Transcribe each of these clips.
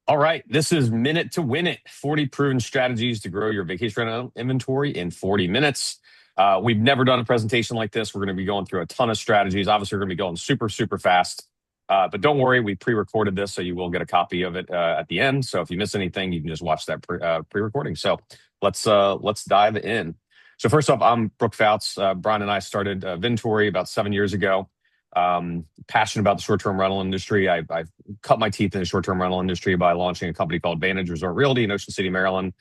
All right, this is Minute to Win It 40 proven strategies to grow your vacation rental inventory in 40 minutes. We've never done a presentation like this. We're going to be going through a ton of strategies. Obviously, we're going to be going super, super fast. But don't worry, we pre-recorded this, so you will get a copy of it at the end. So if you miss anything, you can just watch that pre-recording. So let's dive in. So first off, I'm Brooke Pfautz. Brian and I started Vintory about 7 years ago. Passionate about the short-term rental industry. I've cut my teeth in the short-term rental industry by launching a company called Vantage Resort Realty in Ocean City, Maryland.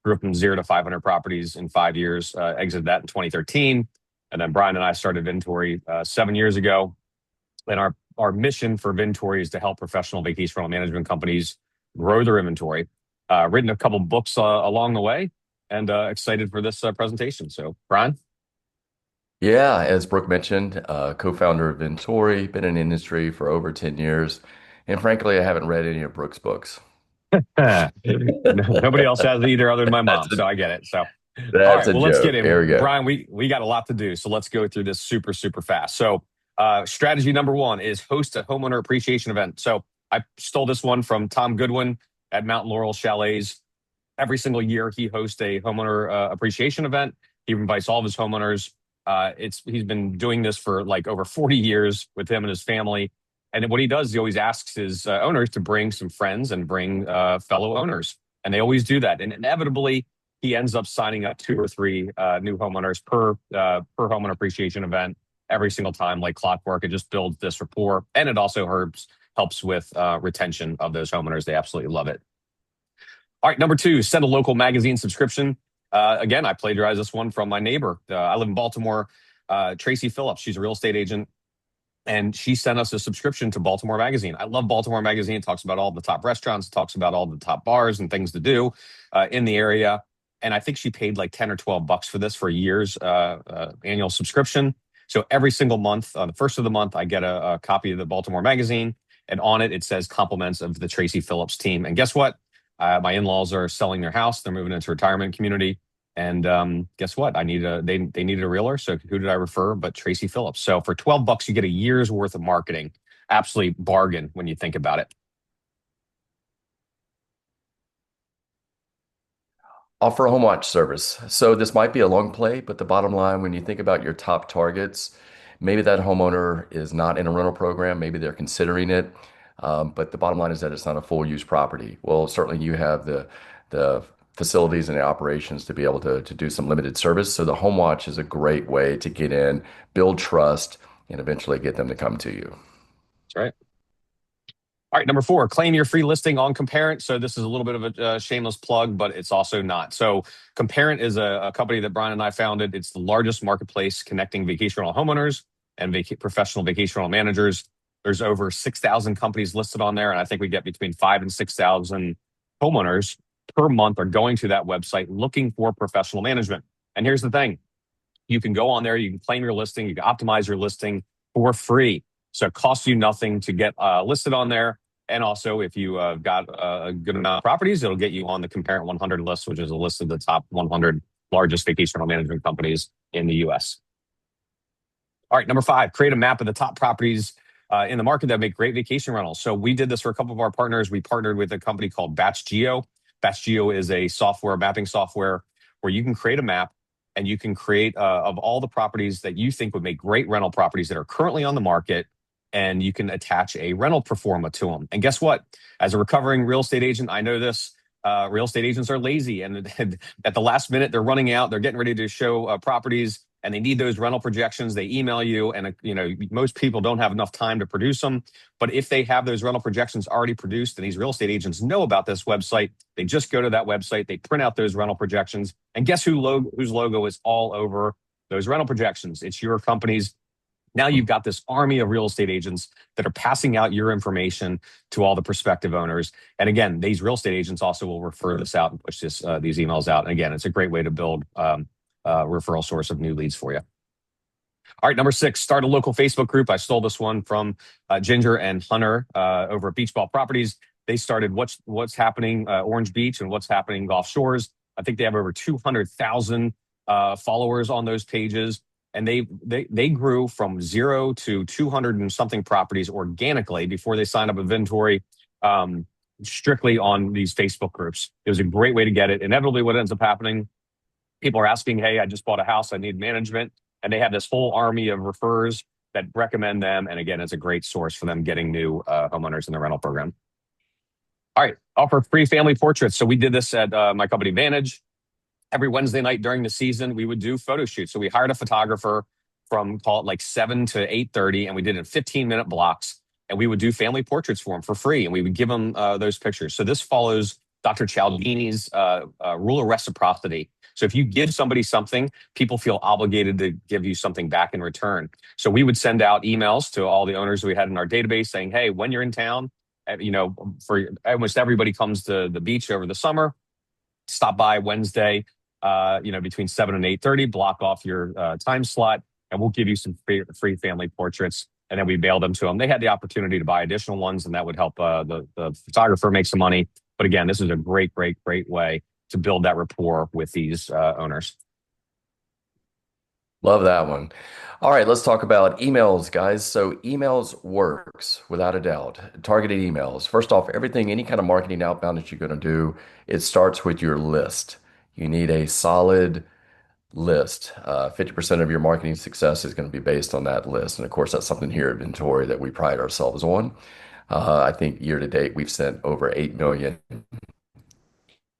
Grew from 0 to 500 properties in 5 years. Exited that in 2013, and then Brian and I started Vintory 7 years ago. And our mission for Vintory is to help professional vacation rental management companies grow their inventory. Written a couple books along the way, and excited for this presentation. So, Brian. Yeah, as Brooke mentioned, co-founder of Vintory, been in the industry for over 10 years. And frankly, I haven't read any of Brooke's books. Nobody else has either other than my mom, That's so a I get it. So, all that's right, a well, let's get joke. Here in. we go. Brian, we got a lot to do, so let's go through this super, super fast. So, strategy number one is host a homeowner appreciation event. So, I stole this one from Tom Goodwin at Mountain Laurel Chalets. Every single year, he hosts a homeowner appreciation event. He invites all of his homeowners. He's been doing this for like over 40 years with him and his family. And what he does, he always asks his owners to bring some friends and bring fellow owners, and they always do that. And inevitably, he ends up signing up two or three new homeowners per homeowner appreciation event every single time, like clockwork. It just builds this rapport, and it also helps with retention of those homeowners. They absolutely love it. All right, number two, send a local magazine subscription. Again, I plagiarized this one from my neighbor. I live in Baltimore. Tracy Phillips, she's a real estate agent, and she sent us a subscription to Baltimore Magazine. I love Baltimore Magazine. It talks about all the top restaurants, it talks about all the top bars and things to do in the area. And I think she paid like 10 or 12 bucks for this for a year's annual subscription. So every single month, on the first of the month, I get a copy of the Baltimore Magazine, and on it, it says compliments of the Tracy Phillips team. And guess what? My in-laws are selling their house. They're moving into a retirement community. And guess what? They needed a realtor. So who did I refer but Tracy Phillips? So for 12 bucks, you get a year's worth of marketing. Absolutely bargain when you think about it. Offer a home watch service. So this might be a long play, but the bottom line, when you think about your top targets, maybe that homeowner is not in a rental program. Maybe they're considering it. But the bottom line is that it's not a full use property. Well, certainly you have the facilities and the operations to be able to do some limited service. So the home watch is a great way to get in, build trust, and eventually get them to come to you. That's right. All right, number four, claim your free listing on Comparent. So this is a little bit of a shameless plug, but it's also not. So Comparent is a company that Brian and I founded. It's the largest marketplace connecting vacation rental homeowners and professional vacation rental managers. There's over 6,000 companies listed on there, and I think we get between 5,000 and 6,000 homeowners per month are going to that website looking for professional management. And here's the thing. You can go on there, you can claim your listing, you can optimize your listing for free. So it costs you nothing to get listed on there. And also, if you got a good amount of properties, it'll get you on the Comparent 100 list, which is a list of the top 100 largest vacation rental management companies in the US. All right, number five, create a map of the top properties in the market that make great vacation rentals. So we did this for a couple of our partners. We partnered with a company called BatchGeo. BatchGeo is a mapping software where you can create a map, and you can create of all the properties that you think would make great rental properties that are currently on the market, and you can attach a rental pro forma to them. And guess what? As a recovering real estate agent, I know this. Real estate agents are lazy, and at the last minute, they're running out. They're getting ready to show properties, and they need those rental projections. They email you, and most people don't have enough time to produce them. But if they have those rental projections already produced, and these real estate agents know about this website, they just go to that website, they print out those rental projections, and guess whose logo is all over those rental projections? It's your company's. Now you've got this army of real estate agents that are passing out your information to all the prospective owners. And again, these real estate agents also will refer this out and push these emails out. And again, it's a great way to build a referral source of new leads for you. All right, number six, start a local Facebook group. I stole this one from Ginger and Hunter over at Beach Ball Properties. They started what's happening Orange Beach and what's happening Gulf Shores. I think they have over 200,000 followers on those pages. And they grew from 0 to 200 and something properties organically before they signed up with Vintory. strictly on these Facebook groups. It was a great way to get it. Inevitably, what ends up happening, people are asking, "Hey, I just bought a house. I need management." And they have this whole army of referrers that recommend them. And again, it's a great source for them getting new homeowners in the rental program. All right, offer free family portraits. So we did this at my company Vantage. Every Wednesday night during the season, we would do photo shoots. So we hired a photographer from call it like 7 to 8:30, and we did it in 15-minute blocks. And we would do family portraits for them for free, and we would give them those pictures. So this follows Dr. Cialdini's rule of reciprocity. So if you give somebody something, people feel obligated to give you something back in return. So we would send out emails to all the owners we had in our database saying, "Hey, when you're in town, for almost everybody comes to the beach over the summer, stop by Wednesday, between 7 and 8:30, block off your time slot, and we'll give you some free family portraits." And then we mail them to them. They had the opportunity to buy additional ones, and that would help the photographer make some money. But again, this is a great, great, great way to build that rapport with these owners. Love that one. All right, let's talk about emails, guys. So emails works without a doubt. Targeted emails. First off, everything, any kind of marketing outbound that you're going to do, it starts with your list. You need a solid list. 50% of your marketing success is going to be based on that list. And of course, that's something here at Ventori that we pride ourselves on. I think year to date, we've sent over 8 million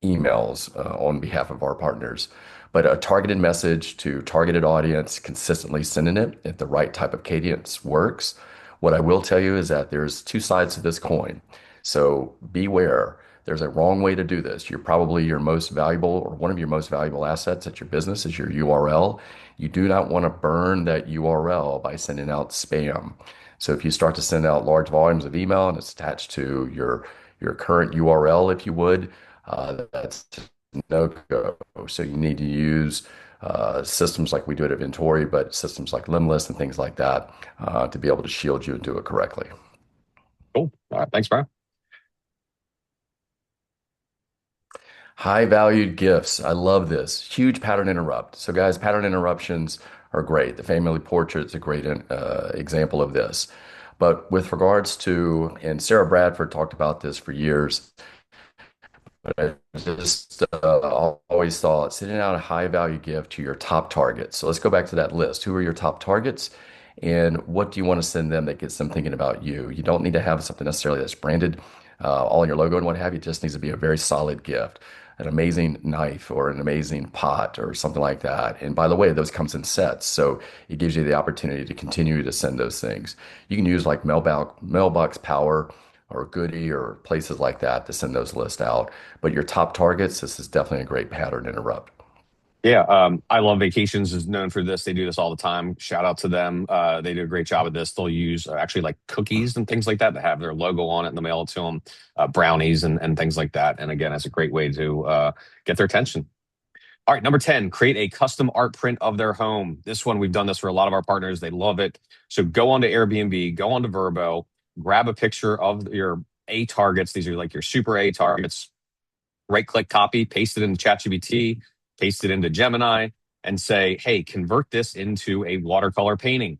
emails on behalf of our partners. But a targeted message to targeted audience, consistently sending it at the right type of cadence works. What I will tell you is that there's two sides to this coin. So beware. There's a wrong way to do this. You're probably your most valuable or one of your most valuable assets at your business is your URL. You do not want to burn that URL by sending out spam. So if you start to send out large volumes of email and it's attached to your current URL, if you would, that's no go. So you need to use systems like we do it at Ventori, but systems like Limlist and things like that to be able to shield you and do it correctly. Cool. All right. Thanks, Brian. High valued gifts. I love this. Huge pattern interrupt. So, guys, pattern interruptions are great. The family portrait is a great example of this. But with regards to, and Sarah Bradford talked about this for years, but I just always thought sending out a high value gift to your top targets. So let's go back to that list. Who are your top targets? And what do you want to send them that gets them thinking about you? You don't need to have something necessarily that's branded all in your logo and what have you. It just needs to be a very solid gift, an amazing knife or an amazing pot or something like that. And by the way, those comes in sets. So it gives you the opportunity to continue to send those things. You can use like mailbox power or Goody or places like that to send those lists out. But your top targets, this is definitely a great pattern interrupt. Yeah, I love Vacations is known for this. They do this all the time. Shout out to them. They do a great job of this. They'll use actually like cookies and things like that that have their logo on it and they mail it to them, brownies and things like that. And again, it's a great way to get their attention. All right, number 10, create a custom art print of their home. This one, we've done this for a lot of our partners. They love it. So go onto Airbnb, go onto Verbo, grab a picture of your A targets. These are like your super A targets. Right click copy, paste it into ChatGPT, paste it into Gemini, and say, "Hey, convert this into a watercolor painting."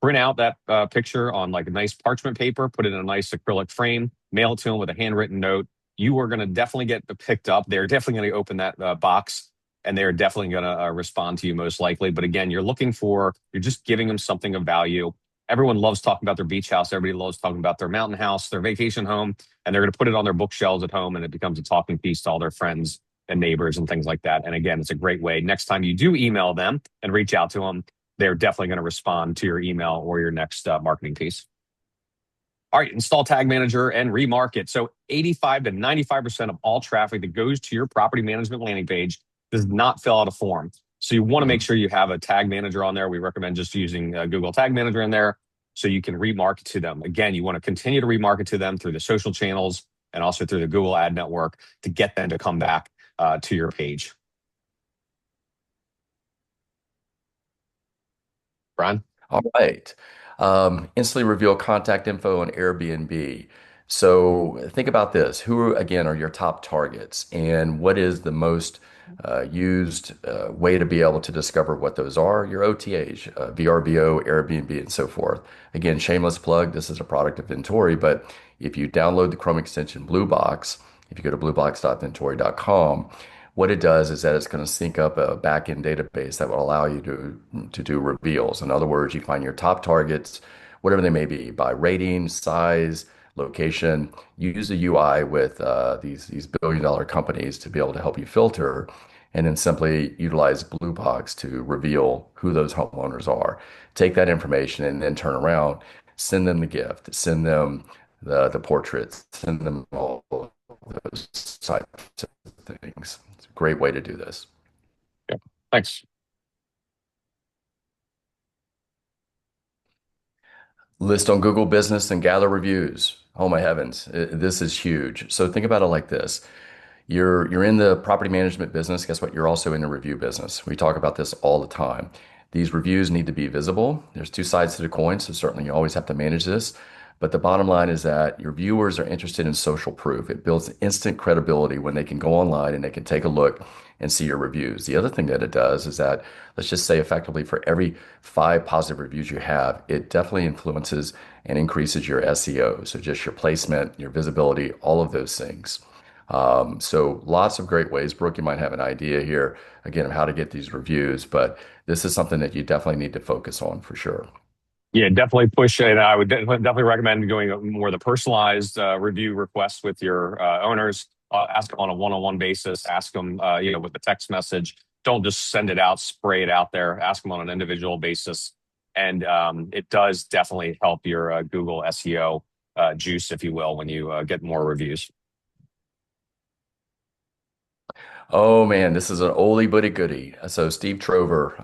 Print out that picture on like a nice parchment paper, put it in a nice acrylic frame, mail it to them with a handwritten note. You are going to definitely get picked up. They're definitely going to open that box and they're definitely going to respond to you most likely. But again, you're just giving them something of value. Everyone loves talking about their beach house. Everybody loves talking about their mountain house, their vacation home, and they're going to put it on their bookshelves at home and it becomes a talking piece to all their friends and neighbors and things like that. And again, it's a great way. Next time you do email them and reach out to them, they're definitely going to respond to your email or your next marketing piece. All right, install Tag Manager and remarket. So 85 to 95% of all traffic that goes to your property management landing page does not fill out a form. So you want to make sure you have a Tag Manager on there. We recommend just using Google Tag Manager in there so you can remarket to them. Again, you want to continue to remarket to them through the social channels and also through the Google Ad Network to get them to come back to your page. Brian? All right. Instantly reveal contact info on Airbnb. So think about this. Who, again, are your top targets? And what is the most used way to be able to discover what those are? Your OTAs, VRBO, Airbnb, and so forth. Again, shameless plug. This is a product of Ventori, but If you download the Chrome extension Blue Box, if you go to bluebox.ventori.com, what it does is that it's going to sync up a backend database that will allow you to do reveals. In other words, you find your top targets, whatever they may be, by rating, size, location. You use the UI with these billion-dollar companies to be able to help you filter, and then simply utilize Blue Box to reveal who those homeowners are. Take that information and then turn around, send them the gift, send them the portraits, send them all those types of things. It's a great way to do this. Yep. Thanks. List on Google Business and gather reviews. Oh my heavens, this is huge. So think about it like this. You're in the property management business. Guess what? You're also in the review business. We talk about this all the time. These reviews need to be visible. There's two sides to the coin, so certainly you always have to manage this. But the bottom line is that your viewers are interested in social proof. It builds instant credibility when they can go online and they can take a look and see your reviews. The other thing that it does is that, let's just say effectively for every 5 positive reviews you have, it definitely influences and increases your SEO. So just your placement, your visibility, all of those things. So lots of great ways. Brooke, you might have an idea here again of how to get these reviews, but this is something that you definitely need to focus on for sure. Yeah, definitely push it. I would definitely recommend going more the personalized review requests with your owners. Ask them on a one-on-one basis. Ask them, with the text message. Don't just send it out, spray it out there. Ask them on an individual basis, and it does definitely help your Google SEO juice, if you will, when you get more reviews. Oh man, this is an oldie but a goodie. So Steve Trover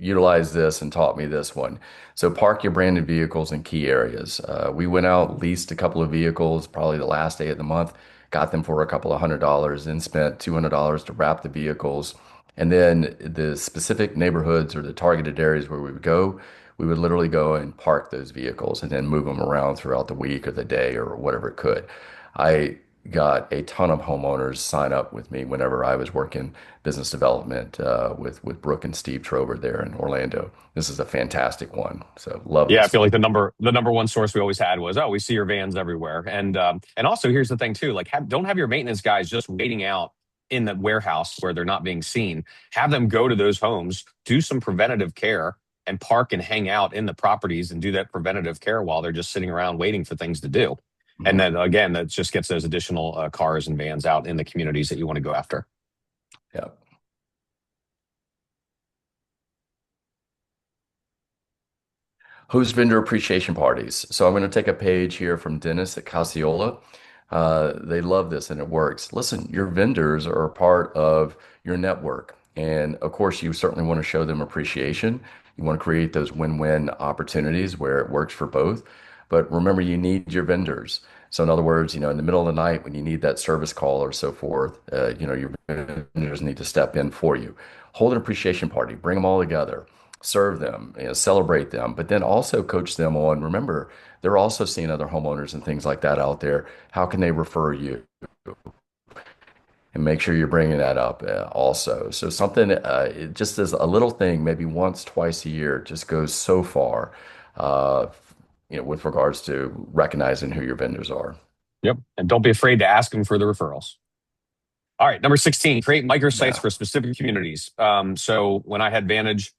utilized this and taught me this one. So park your branded vehicles in key areas. We went out, leased a couple of vehicles, probably the last day of the month, got them for a couple of $100, then spent $200 to wrap the vehicles. And then the specific neighborhoods or the targeted areas where we would go, we would literally go and park those vehicles and then move them around throughout the week or the day or whatever it could. I got a ton of homeowners sign up with me whenever I was working business development with Brooke and Steve Trover there in Orlando. This is a fantastic one. So love Yeah, I this feel thing. like the number one source we always had was, oh, we see your vans everywhere, and also here's the thing too, like don't have your maintenance guys just waiting out in the warehouse where they're not being seen. Have them go to those homes, do some preventative care, and park and hang out in the properties and do that preventative care while they're just sitting around waiting for things to do. And Mhm. then again, that just gets those additional cars and vans out in the communities that you want to go after. Yeah. Host vendor appreciation parties. So I'm going to take a page here from Dennis at Casiola. They love this and it works. Listen, your vendors are a part of your network. And of course, you certainly want to show them appreciation. You want to create those win-win opportunities where it works for both. But remember, you need your vendors. So in other words, in the middle of the night when you need that service call or so forth, your vendors need to step in for you. Hold an appreciation party, bring them all together, serve them, celebrate them, but then also coach them on. Remember, they're also seeing other homeowners and things like that out there. How can they refer you? And make sure you're bringing that up also. So something, it just as a little thing, maybe once, twice a year, just goes so far, uh, with regards to recognizing who your vendors are. Yep, and don't be afraid to ask them for the referrals. All right, number 16, create microsites Yeah. for specific communities. So when I had Vantage,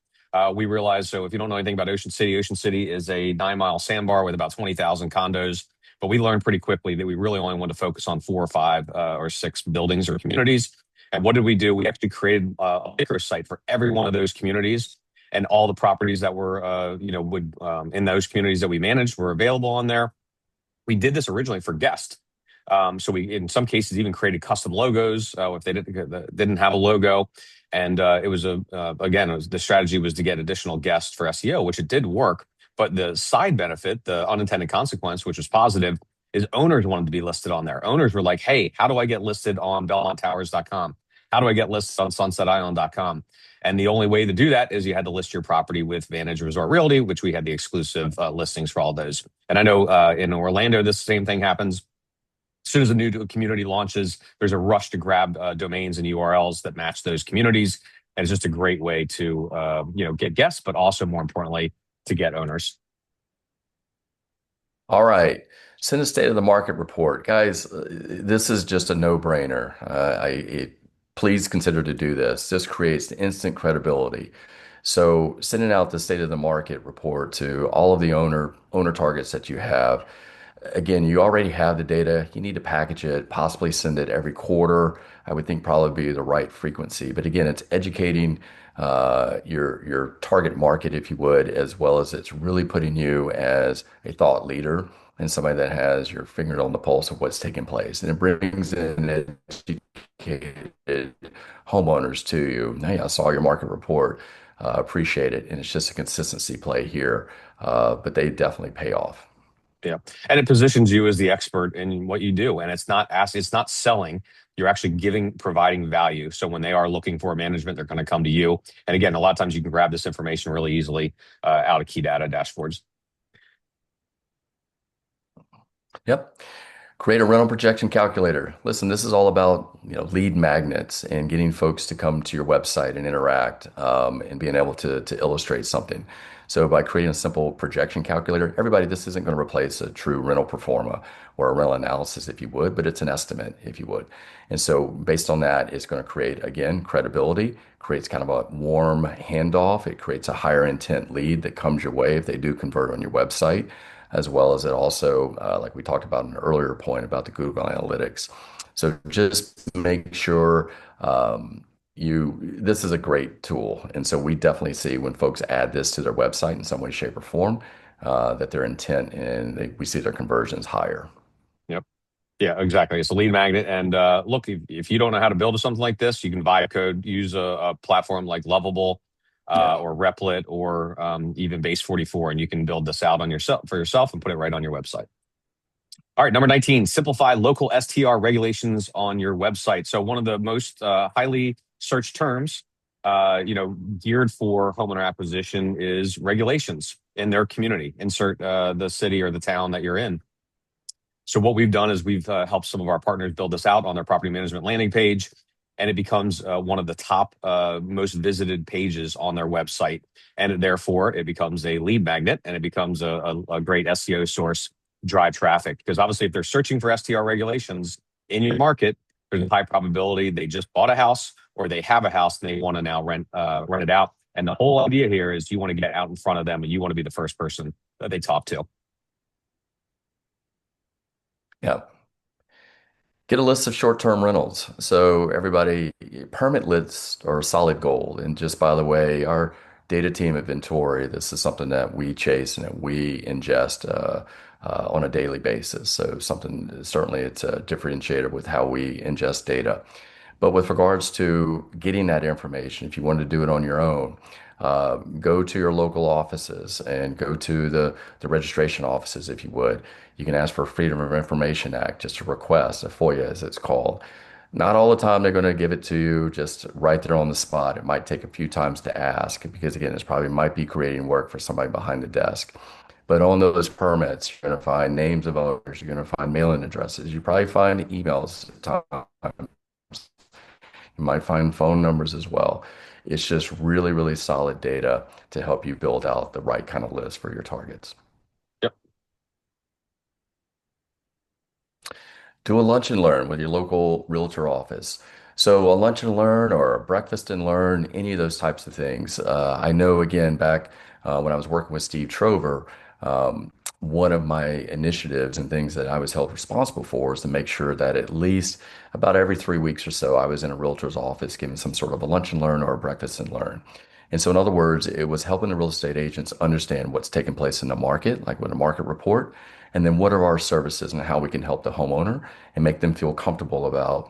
we realized, so if you don't know anything about Ocean City is a 9-mile sandbar with about 20,000 condos. But we learned pretty quickly that we really only wanted to focus on 4 or 5 or 6 buildings or communities. And what did we do? We actually created a microsite for every one of those communities, and all the properties that were, would in those communities that we managed were available on there. We did this originally for guests. So we, in some cases, even created custom logos if they didn't have a logo. And it was again, the strategy was to get additional guests for SEO, which it did work. But the side benefit, the unintended consequence, which was positive, is owners wanted to be listed on there. Owners were like, hey, how do I get listed on BelmontTowers.com? How do I get listed on SunsetIsland.com? And the only way to do that is you had to list your property with Vantage Resort Realty, which we had the exclusive listings for all those. And I know in Orlando, this same thing happens. As soon as a new community launches, there's a rush to grab domains and URLs that match those communities. And it's just a great way to get guests, but also more importantly, to get owners. All right. Send a state of the market report. Guys, this is just a no-brainer. Please consider to do this. This creates instant credibility. So sending out the state of the market report to all of the owner targets that you have. Again, you already have the data. You need to package it, possibly send it every quarter. I would think probably be the right frequency. But again, it's educating your target market, if you would, as well as it's really putting you as a thought leader and somebody that has your finger on the pulse of what's taking place. And it brings in educated homeowners to you. Hey, I saw your market report. Appreciate it. And it's just a consistency play here, but they definitely pay off. Yeah. And it positions you as the expert in what you do. And it's not selling. You're actually providing value. So when they are looking for management, they're going to come to you. And again, a lot of times you can grab this information really easily out of key data dashboards. Yep. Create a rental projection calculator. Listen, this is all about, lead magnets and getting folks to come to your website and interact, and being able to illustrate something. So by creating a simple projection calculator, everybody, this isn't going to replace a true rental pro forma or a rental analysis, if you would, but it's an estimate, if you would. And so based on that, it's going to create, again, credibility, creates kind of a warm handoff. It creates a higher intent lead that comes your way if they do convert on your website, as well as it also, like we talked about in an earlier point about the Google Analytics. So just make sure this is a great tool. And so we definitely see when folks add this to their website in some way, shape, or form, that their intent and we see their conversions higher. Yep. Yeah, exactly. It's a lead magnet. And look, if you don't know how to build something like this, you can buy a code, use a platform like Lovable Yeah. or Replit or even Base 44, and you can build this out on yourself for yourself and put it right on your website. All right, number 19, simplify local STR regulations on your website. So one of the most highly searched terms, geared for homeowner acquisition is regulations in their community. Insert the city or the town that you're in. So what we've done is we've helped some of our partners build this out on their property management landing page, and it becomes one of the top most visited pages on their website. And therefore, it becomes a lead magnet and it becomes a great SEO source, drive traffic. Because obviously, if they're searching for STR regulations in your market, there's a high probability they just bought a house or they have a house and they want to now rent it out. And the whole idea here is you want to get out in front of them and you want to be the first person that they talk to. Yeah. Get a list of short-term rentals. So everybody, permit lists are solid gold. And just by the way, our data team at Ventori, this is something that we chase and that we ingest on a daily basis. So something, certainly it's a differentiator with how we ingest data. But with regards to getting that information, if you want to do it on your own, go to your local offices and go to the registration offices, if you would. You can ask for Freedom of Information Act, just a request, a FOIA as it's called. Not all the time they're going to give it to you just right there on the spot. It might take a few times to ask because, again, it's probably might be creating work for somebody behind the desk. But on those permits, you're going to find names of owners, you're going to find mailing addresses, you probably find emails at times. You might find phone numbers as well. It's just really, really solid data to help you build out the right kind of list for your targets. Yep. Do a lunch and learn with your local realtor office. So a lunch and learn or a breakfast and learn, any of those types of things. I know again back when I was working with Steve Trover, one of my initiatives and things that I was held responsible for is to make sure that at least about every 3 weeks or so, I was in a realtor's office giving some sort of a lunch and learn or a breakfast and learn. And so, in other words, it was helping the real estate agents understand what's taking place in the market, like with a market report, and then what are our services and how we can help the homeowner and make them feel comfortable about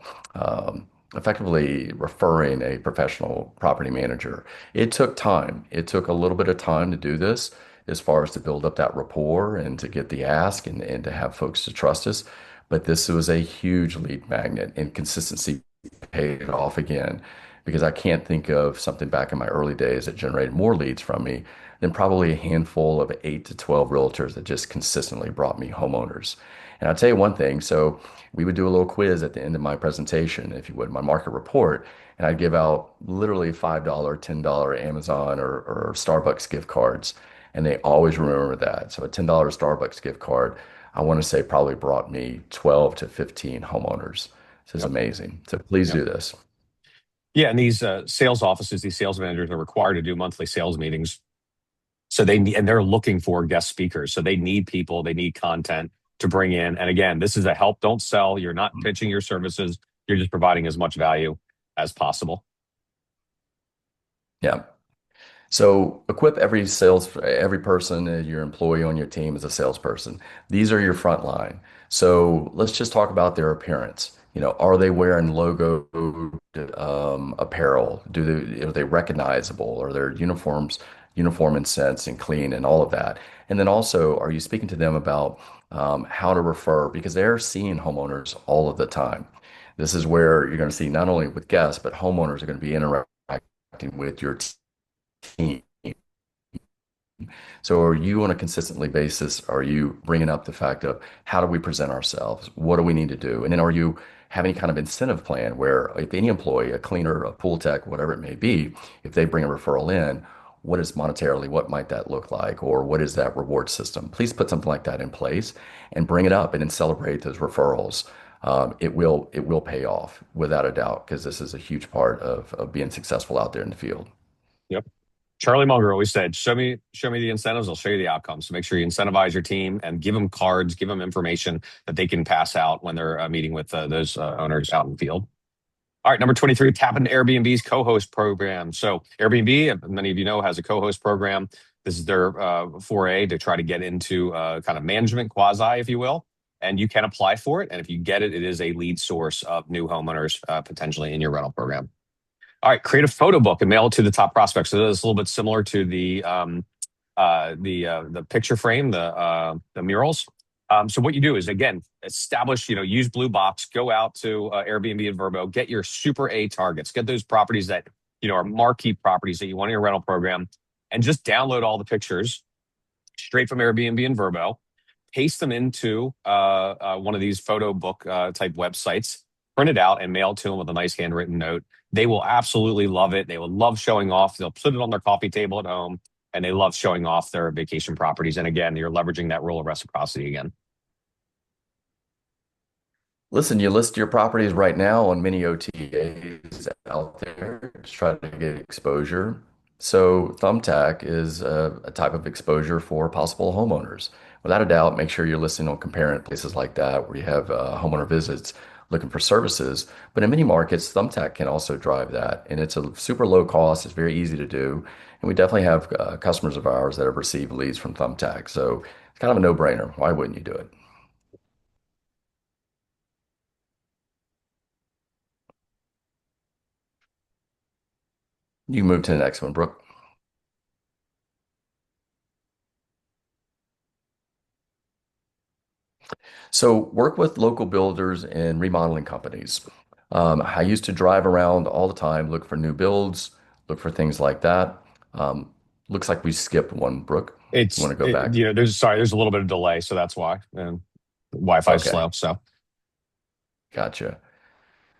effectively referring a professional property manager. It took time. It took a little bit of time to do this as far as to build up that rapport and to get the ask and to have folks to trust us. But this was a huge lead magnet and consistency paid off again because I can't think of something back in my early days that generated more leads from me than probably a handful of 8 to 12 realtors that just consistently brought me homeowners. And I'll tell you one thing. So we would do a little quiz at the end of my presentation, if you would, my market report, and I'd give out literally $5, $10 Amazon or Starbucks gift cards. And they always remember that. So a $10 Starbucks gift card I want to say probably brought me 12 to 15 homeowners. This is Yep. amazing. So please Yep. do this. Yeah, and these sales offices, these sales managers are required to do monthly sales meetings. So they need, and they're looking for guest speakers. So they need people, they need content to bring in. And again, this is a help, don't sell. You're not pitching your services. You're just providing as much value as possible. Yeah. So equip every person, your employee on your team as a salesperson. These are your front line. So let's just talk about their appearance. Are they wearing logo apparel? Are they recognizable? Are their uniforms uniform in sense and clean and all of that? And then also, are you speaking to them about how to refer? Because they're seeing homeowners all of the time. This is where you're going to see not only with guests, but homeowners are going to be interacting with your team. So are you on a consistently basis, are you bringing up the fact of how do we present ourselves? What do we need to do? And then are you have any kind of incentive plan where if any employee, a cleaner, a pool tech, whatever it may be, if they bring a referral in, what is monetarily, what might that look like? Or what is that reward system? Please put something like that in place and bring it up and then celebrate those referrals. It will pay off without a doubt because this is a huge part of being successful out there in the field. Yep. Charlie Munger always said, show me the incentives, I'll show you the outcomes. So make sure you incentivize your team and give them cards, give them information that they can pass out when they're meeting with those owners out in the field. All right, number 23, tap into Airbnb's co-host program. So Airbnb, many of you know, has a co-host program. This is their foray to try to get into kind of management quasi, if you will. And you can apply for it. And if you get it, it is a lead source of new homeowners potentially in your rental program. All right, create a photo book and mail it to the top prospects. So this is a little bit similar to the picture frame, the murals. So what you do is again establish, use Blue Box, go out to Airbnb and Verbo, get your super A targets, get those properties that are marquee properties that you want in your rental program, and just download all the pictures straight from Airbnb and Verbo, paste them into one of these photo book type websites, print it out, and mail it to them with a nice handwritten note. They will absolutely love it. They will love showing off. They'll put it on their coffee table at home, and they love showing off their vacation properties. And again, you're leveraging that rule of reciprocity again. Listen, you list your properties right now on many OTAs out there to try to get exposure. So Thumbtack is a type of exposure for possible homeowners. Without a doubt, make sure you're listing on Comparent, places like that where you have homeowner visits looking for services. But in many markets, Thumbtack can also drive that. And it's a super low cost. It's very easy to do. And we definitely have customers of ours that have received leads from Thumbtack. So it's kind of a no-brainer. Why wouldn't you do it? You can move to the next one, Brooke. So work with local builders and remodeling companies. I used to drive around all the time, look for new builds, look for things like that. Um, Looks like we skipped one, Brooke. You want to go back? There's a little bit of delay, so that's why. And Wi-Fi is Okay, slow. So gotcha.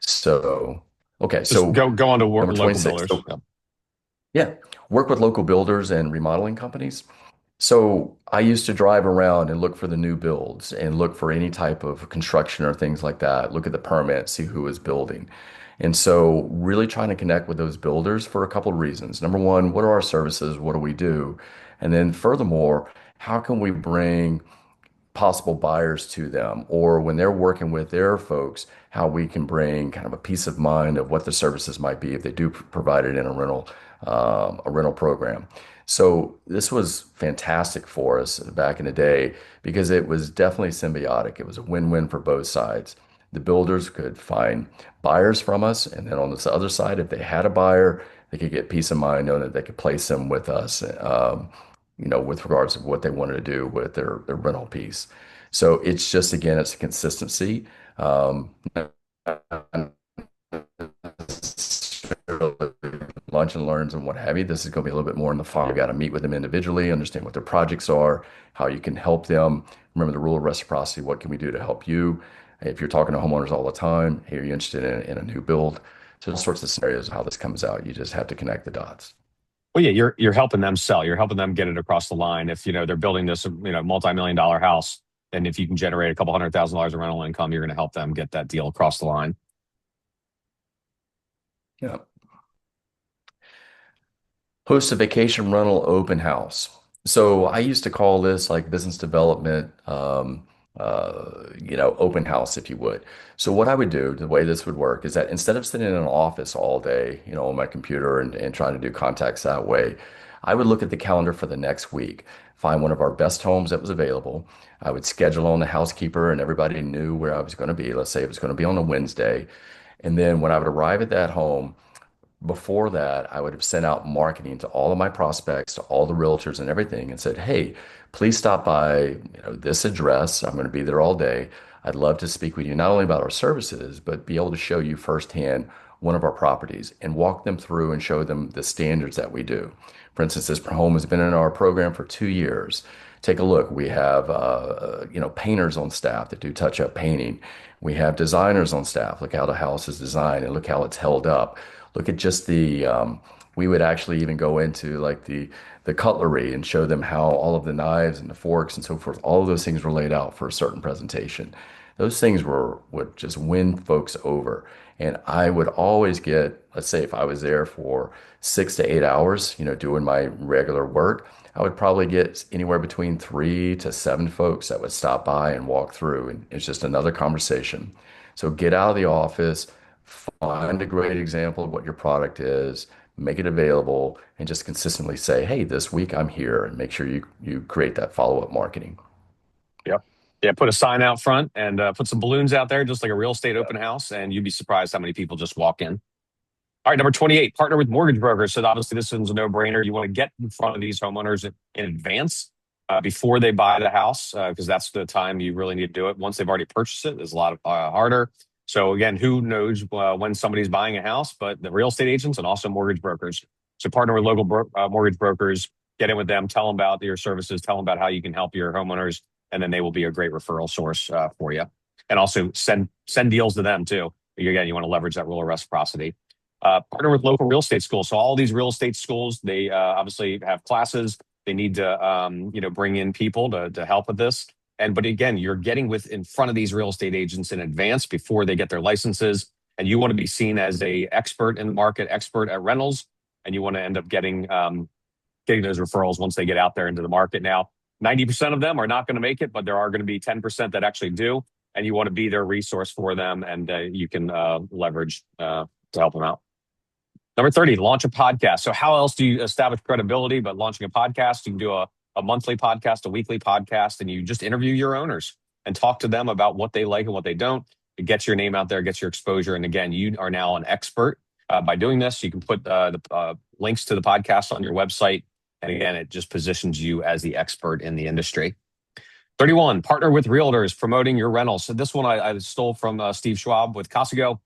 So, okay, just so go on to number local 26. builders. So, Yep. yeah, work with local builders and remodeling companies. So I used to drive around and look for the new builds and look for any type of construction or things like that. Look at the permit, see who is building. And so really trying to connect with those builders for a couple of reasons. Number one, what are our services? What do we do? And then furthermore, how can we bring possible buyers to them, or when they're working with their folks, how we can bring kind of a peace of mind of what the services might be if they do provide it in a rental program. So this was fantastic for us back in the day because it was definitely symbiotic. It was a win-win for both sides. The builders could find buyers from us, and then on this other side, if they had a buyer, they could get peace of mind knowing that they could place them with us. With regards to what they wanted to do with their rental piece. So it's just, again, it's a consistency. Lunch and learns and what have you. This is going to be a little bit more in the fall. You got to meet with them individually, understand what their projects are, how you can help them. Remember the rule of reciprocity. What can we do to help you? If you're talking to homeowners all the time, hey, are you interested in a new build? So all sorts of scenarios of how this comes out. You just have to connect the dots. Well, yeah, you're helping them sell. You're helping them get it across the line. If they're building this multi-million dollar house, And if you can generate a couple $100,000 of rental income, you're going to help them get that deal across the line. Yeah. Host a vacation rental open house. So I used to call this like business development, open house, if you would. So what I would do, the way this would work, is that instead of sitting in an office all day, on my computer and trying to do contacts that way, I would look at the calendar for the next week, find one of our best homes that was available. I would schedule on the housekeeper, and everybody knew where I was going to be. Let's say it was going to be on a Wednesday. And then when I would arrive at that home, before that, I would have sent out marketing to all of my prospects, to all the realtors and everything, and said, "Hey, please stop by, this address. I'm going to be there all day. I'd love to speak with you not only about our services, but be able to show you firsthand one of our properties and walk them through and show them the standards that we do. For instance, this home has been in our program for 2 years. Take a look. We have, painters on staff that do touch-up painting. We have designers on staff. Look how the house is designed and look how it's held up. Look at just we would actually even go into like the cutlery and show them how all of the knives and the forks and so forth, all of those things were laid out for a certain presentation. Those things would just win folks over. And I would always get, let's say if I was there for 6 to 8 hours, doing my regular work, I would probably get anywhere between 3 to 7 folks that would stop by and walk through. And it's just another conversation. So get out of the office, find a great example of what your product is, make it available, and just consistently say, "Hey, this week I'm here," and make sure you create that follow-up marketing. Yep. Yeah, put a sign out front and put some balloons out there, just like a real estate open house, and you'd be surprised how many people just walk in. All right, number 28, partner with mortgage brokers. So obviously this one's a no-brainer. You want to get in front of these homeowners in advance before they buy the house, because that's the time you really need to do it. Once they've already purchased it, it's a lot harder. So again, who knows when somebody's buying a house, but the real estate agents and also mortgage brokers. So partner with local mortgage brokers, get in with them, tell them about your services, tell them about how you can help your homeowners, and then they will be a great referral source for you. And also send deals to them too. Again, you want to leverage that rural reciprocity. Partner with local real estate schools. So all these real estate schools, they obviously have classes. They need to bring in people to help with this. But again, you're getting in front of these real estate agents in advance before they get their licenses. And you want to be seen as a expert in the market, expert at rentals, and you want to end up getting those referrals once they get out there into the market. Now, 90% of them are not going to make it, but there are going to be 10% that actually do. And you want to be their resource for them, and you can leverage to help them out. Number 30, launch a podcast. So how else do you establish credibility but launching a podcast? You can do a monthly podcast, a weekly podcast, and you just interview your owners and talk to them about what they like and what they don't. It gets your name out there, gets your exposure. And again, you are now an expert by doing this. You can put the links to the podcast on your website. And again, it just positions you as the expert in the industry. 31, partner with realtors, promoting your rentals. So this one I stole from Steve Schwab with Casago.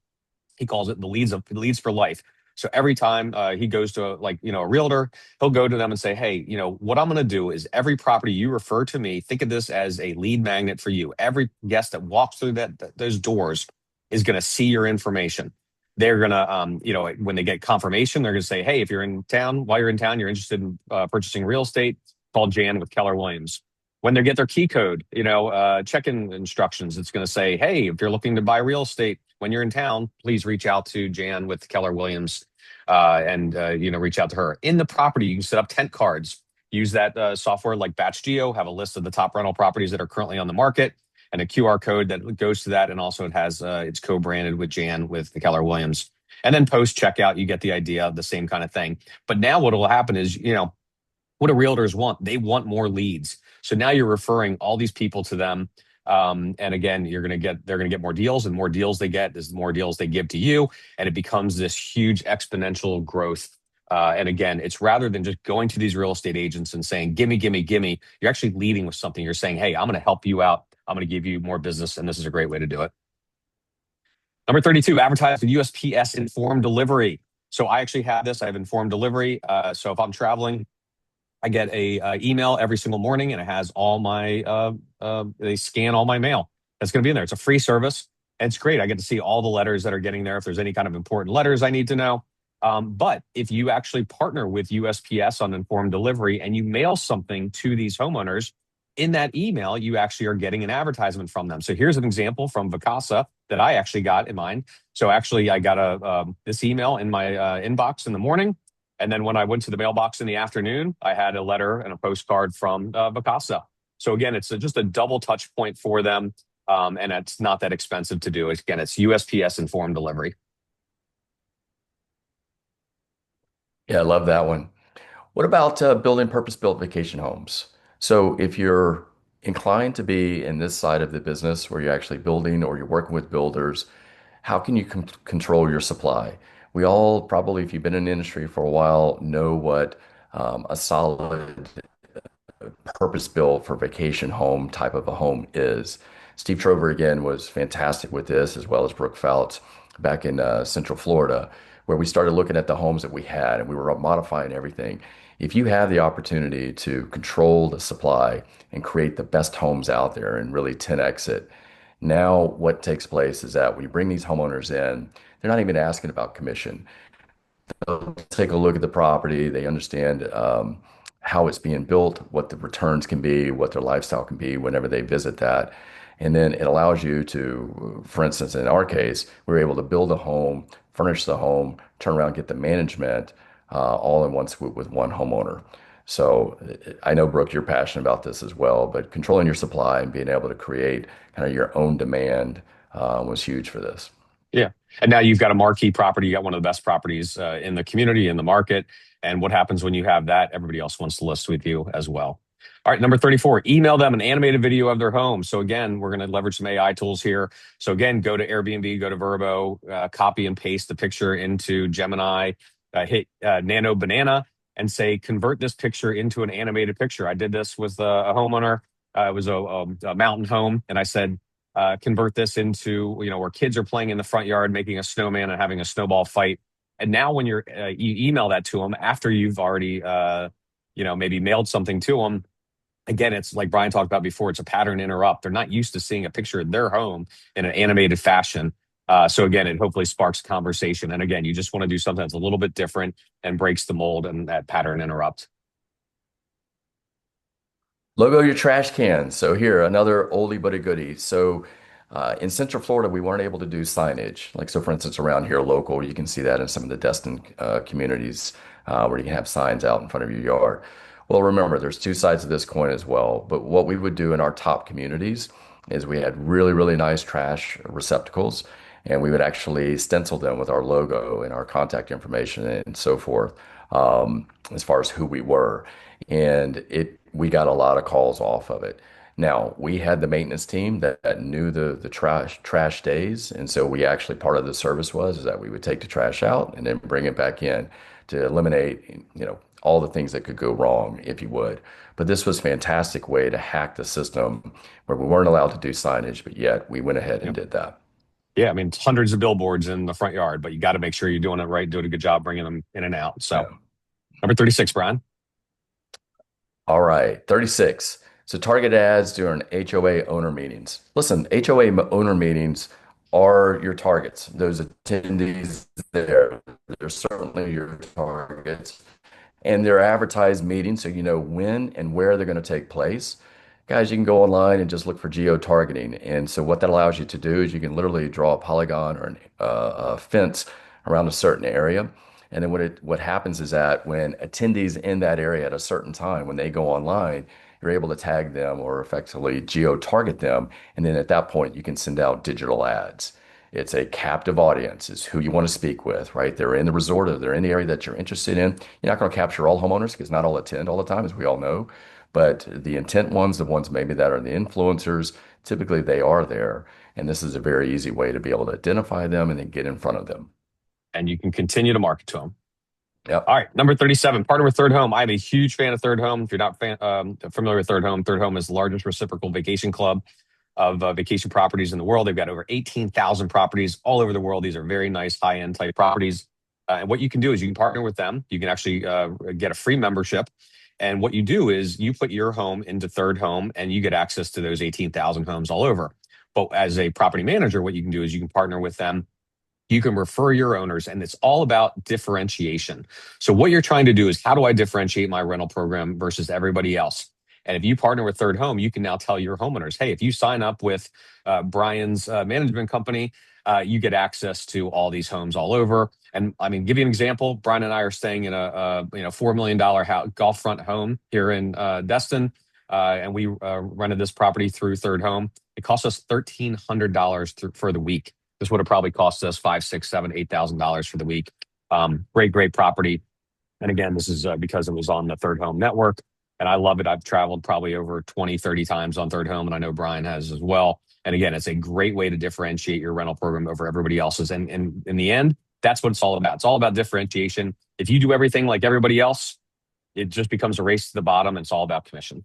He calls it the leads for life. So every time he goes to a realtor, he'll go to them and say, "Hey, what I'm going to do is every property you refer to me, think of this as a lead magnet for you. Every guest that walks through those doors is going to see your information. They're going to, when they get confirmation, they're going to say, "Hey, if you're in town, while you're in town, you're interested in purchasing real estate, call Jan with Keller Williams." When they get their key code, check-in instructions, it's going to say, "Hey, if you're looking to buy real estate when you're in town, please reach out to Jan with Keller Williams and reach out to her." In the property, you can set up tent cards. Use that software like Batch Geo, have a list of the top rental properties that are currently on the market and a QR code that goes to that. And also it has it's co-branded with Jan with the Keller Williams. And then post checkout, you get the idea of the same kind of thing. But now what will happen is, what do realtors want? They want more leads. So now you're referring all these people to them. And again, they're going to get more deals, and more deals they get is the more deals they give to you. And it becomes this huge exponential growth. And again, it's rather than just going to these real estate agents and saying, "Gimme, gimme, gimme." You're actually leading with something. You're saying, "Hey, I'm going to help you out. I'm going to give you more business." And this is a great way to do it. Number 32, advertise with USPS informed delivery. So I actually have this. I have informed delivery. So if I'm traveling, I get a email every single morning, and it has all my, they scan all my mail that's going to be in there. It's a free service. And it's great. I get to see all the letters that are getting there. If there's any kind of important letters I need to know. But if you actually partner with USPS on informed delivery and you mail something to these homeowners, In that email, you actually are getting an advertisement from them. So here's an example from Vacasa that I actually got in mine. So actually, I got a this email in my inbox in the morning, and then when I went to the mailbox in the afternoon, I had a letter and a postcard from Vacasa. So again, it's just a double touch point for them, and it's not that expensive to do. Again, it's USPS informed delivery. Yeah, I love that one. What about building purpose-built vacation homes? So if you're inclined to be in this side of the business where you're actually building or you're working with builders, how can you control your supply? We all probably, if you've been in the industry for a while, know what a solid purpose built for vacation home type of a home is. Steve Trover again was fantastic with this, as well as Brooke Pfautz back in Central Florida, where we started looking at the homes that we had and we were modifying everything. If you have the opportunity to control the supply and create the best homes out there and really 10x it, now what takes place is that when you bring these homeowners in, they're not even asking about commission. They'll take a look at the property. They understand how it's being built, what the returns can be, what their lifestyle can be whenever they visit that. And then it allows you to, for instance, in our case, we were able to build a home, furnish the home, turn around, get the management all in one swoop with one homeowner. So I know, Brooke, you're passionate about this as well, but controlling your supply and being able to create kind of your own demand was huge for this. Yeah. And now you've got a marquee property. You got one of the best properties in the community, in the market. And what happens when you have that? Everybody else wants to list with you as well. All right, number 34, email them an animated video of their home. So again, we're going to leverage some AI tools here. So again, go to Airbnb, go to Verbo, copy and paste the picture into Gemini, hit Nano Banana, and say, convert this picture into an animated picture. I did this with a homeowner. It was a mountain home. And I said, convert this into, where kids are playing in the front yard, making a snowman and having a snowball fight. And now when you email that to them after you've already, maybe mailed something to them, again, it's like Brian talked about before, it's a pattern interrupt. They're not used to seeing a picture of their home in an animated fashion. So again, it hopefully sparks conversation. And again, you just want to do something that's a little bit different and breaks the mold and that pattern interrupt. Logo your trash cans. So here, another oldie but a goodie. So in Central Florida, we weren't able to do signage. Like, so for instance, around here local, you can see that in some of the Destin communities where you can have signs out in front of your yard. Well, remember, there's two sides of this coin as well. But what we would do in our top communities is we had really, really nice trash receptacles, and we would actually stencil them with our logo and our contact information and so forth, as far as who we were. And we got a lot of calls off of it. Now, we had the maintenance team that knew the trash days, and so we actually, part of the service was is that we would take the trash out and then bring it back in to eliminate, all the things that could go wrong, if you would. But this was a fantastic way to hack the system where we weren't allowed to do signage, but yet we went ahead and Yep. did that. Yeah, I mean, it's hundreds of billboards in the front yard, but you got to make sure you're doing it right, doing a good job bringing them in and out. So, Yeah. number 36, Brian. All right, 36. So target ads during HOA owner meetings. Listen, HOA owner meetings are your targets. Those attendees there, they're certainly your targets. And they're advertised meetings, so you know when and where they're going to take place. Guys, you can go online and just look for geo-targeting. And so what that allows you to do is you can literally draw a polygon or a fence around a certain area. And then what happens is that when attendees in that area at a certain time, when they go online, you're able to tag them or effectively geo-target them. And then at that point, you can send out digital ads. It's a captive audience, is who you want to speak with, right? They're in the resort or they're in the area that you're interested in. You're not going to capture all homeowners because not all attend all the time, as we all know. But the intent ones, the ones maybe that are the influencers, typically they are there. And this is a very easy way to be able to identify them and then get in front of them. And you can continue to market to them. Yep. All right, number 37, partner with Third Home. I'm a huge fan of Third Home. If you're not familiar with Third Home is the largest reciprocal vacation club of vacation properties in the world. They've got over 18,000 properties all over the world. These are very nice, high-end type properties. And what you can do is you can partner with them. You can actually get a free membership. And what you do is you put your home into Third Home and you get access to those 18,000 homes all over. But as a property manager, what you can do is you can partner with them. You can refer your owners, and it's all about differentiation. So what you're trying to do is, how do I differentiate my rental program versus everybody else? And if you partner with Third Home, you can now tell your homeowners, hey, if you sign up with Brian's management company, you get access to all these homes all over. And I mean, give you an example. Brian and I are staying in a $4 million golf front home here in Destin, and we rented this property through Third Home. It cost us $1,300 for the week. This would have probably cost us five, six, seven, $8,000 for the week. Great property. And again, this is because it was on the Third Home network. And I love it. I've traveled probably over 20, 30 times on Third Home, and I know Brian has as well. And again, it's a great way to differentiate your rental program over everybody else's. And in the end, that's what it's all about. It's all about differentiation. If you do everything like everybody else, it just becomes a race to the bottom. It's all about commission.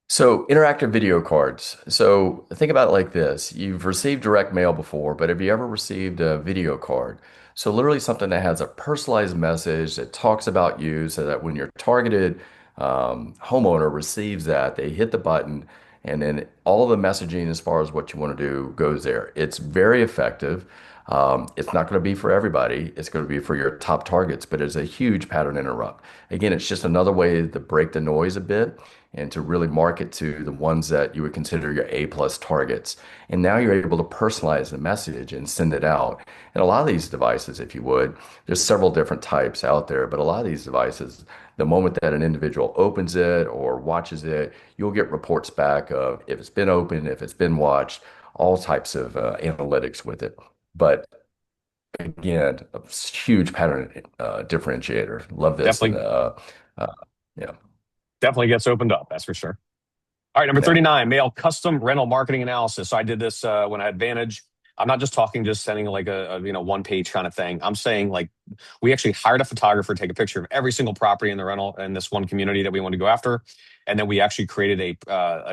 So interactive video cards. So think about it like this. You've received direct mail before, but have you ever received a video card? So literally something that has a personalized message that talks about you so that when your targeted homeowner receives that, they hit the button and then all the messaging as far as what you want to do goes there. It's very effective. It's not going to be for everybody. It's going to be for your top targets, but it's a huge pattern interrupt. Again, it's just another way to break the noise a bit and to really market to the ones that you would consider your A plus targets. And now you're able to personalize the message and send it out. And a lot of these devices, if you would, there's several different types out there, but a lot of these devices, the moment that an individual opens it or watches it, you'll get reports back of if it's been opened, if it's been watched, all types of analytics with it. But again, a huge pattern differentiator. Love this. And Definitely, uh, yeah, definitely gets opened up. That's for sure. All right, number yeah. 39, mail custom rental marketing analysis. So I did this when I had Vantage. I'm not just talking, just sending like a one page kind of thing. I'm saying like we actually hired a photographer to take a picture of every single property in the rental in this one community that we want to go after, and then we actually created a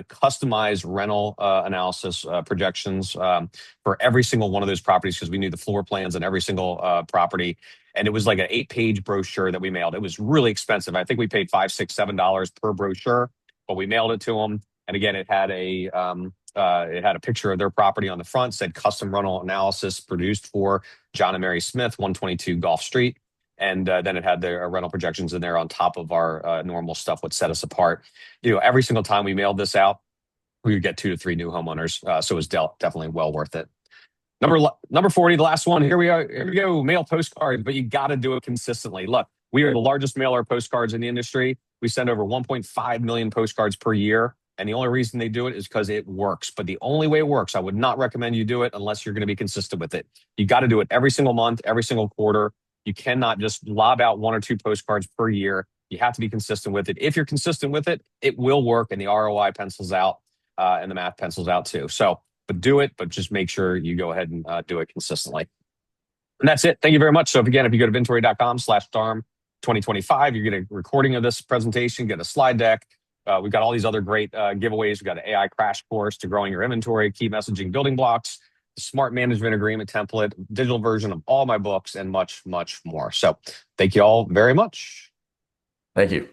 customized rental analysis projections for every single one of those properties because we knew the floor plans on every single property. And it was like an 8-page brochure that we mailed. It was really expensive. I think we paid $5, $6, $7 per brochure, but we mailed it to them. And again, it had a picture of their property on the front, said custom rental analysis produced for John and Mary Smith, 122 Gulf Street. And then it had their rental projections in there on top of our normal stuff, what set us apart. Every single time we mailed this out, we would get 2 to 3 new homeowners. So it was definitely well worth it. Number 40, the last one. Here we are. Here we go. Mail postcards, but you got to do it consistently. Look, we are the largest mailer of postcards in the industry. We send over 1.5 million postcards per year. And the only reason they do it is because it works. But the only way it works, I would not recommend you do it unless you're going to be consistent with it. You got to do it every single month, every single quarter. You cannot just lob out 1 or 2 postcards per year. You have to be consistent with it. If you're consistent with it, it will work and the ROI pencils out and the math pencils out too. So, but do it, but just make sure you go ahead and do it consistently. And that's it. Thank you very much. So again, if you go to Vintory.com/STARM2025, you get a recording of this presentation, get a slide deck. We've got all these other great giveaways. We've got an AI crash course to growing your inventory, key messaging building blocks, smart management agreement template, digital version of all my books, and much, much more. So thank you all very much. Thank you.